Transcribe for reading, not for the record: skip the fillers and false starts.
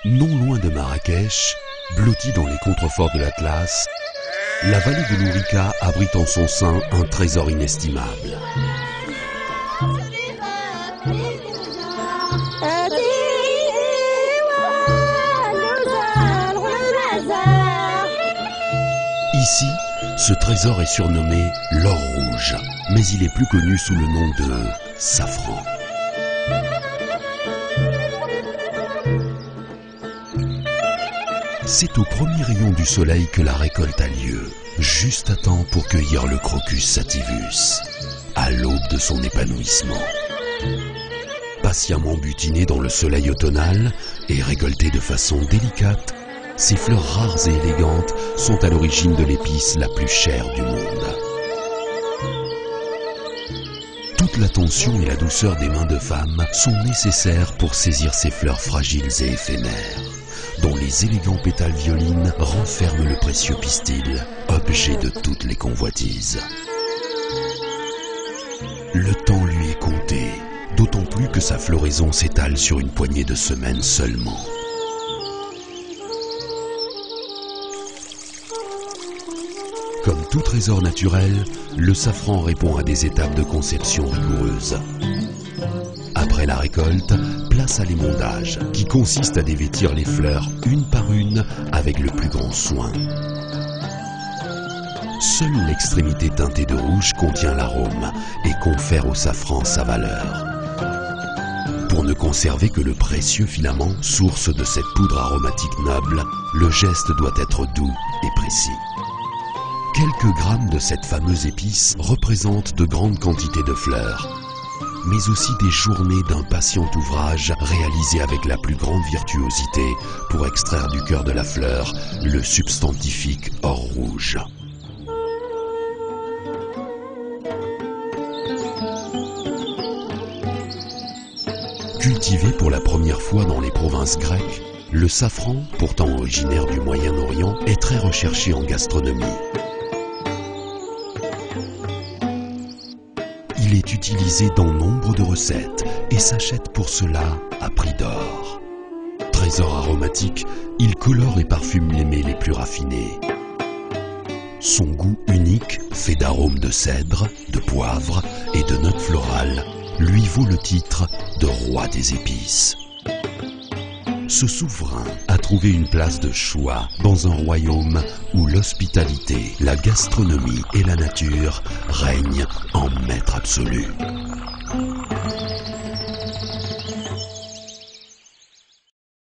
Non loin de Marrakech, blottie dans les contreforts de l'Atlas, la vallée de l'Ourika abrite en son sein un trésor inestimable. Ici, ce trésor est surnommé l'or rouge, mais il est plus connu sous le nom de safran. C'est au premier rayon du soleil que la récolte a lieu, juste à temps pour cueillir le crocus sativus, à l'aube de son épanouissement. Patiemment butiné dans le soleil automnal et récolté de façon délicate, ces fleurs rares et élégantes sont à l'origine de l'épice la plus chère du monde. Toute l'attention et la douceur des mains de femmes sont nécessaires pour saisir ces fleurs fragiles et éphémères, dont les élégants pétales violines renferment le précieux pistil, objet de toutes les convoitises. Le temps lui est compté, d'autant plus que sa floraison s'étale sur une poignée de semaines seulement. Comme tout trésor naturel, le safran répond à des étapes de conception rigoureuses. Après la récolte, place à l'émondage, qui consiste à dévêtir les fleurs une par une avec le plus grand soin. Seule l'extrémité teintée de rouge contient l'arôme et confère au safran sa valeur. Pour ne conserver que le précieux filament, source de cette poudre aromatique noble, le geste doit être doux et précis. Quelques grammes de cette fameuse épice représentent de grandes quantités de fleurs, mais aussi des journées d'un patient ouvrage réalisé avec la plus grande virtuosité pour extraire du cœur de la fleur le substantifique or rouge. Cultivé pour la première fois dans les provinces grecques, le safran, pourtant originaire du Moyen-Orient, est très recherché en gastronomie. Il est utilisé dans nombre de recettes et s'achète pour cela à prix d'or. Trésor aromatique, il colore et parfume les mets les plus raffinés. Son goût unique, fait d'arômes de cèdre, de poivre et de notes florales, lui vaut le titre de roi des épices. Ce souverain a trouvé une place de choix dans un royaume où l'hospitalité, la gastronomie et la nature règnent en maître absolu.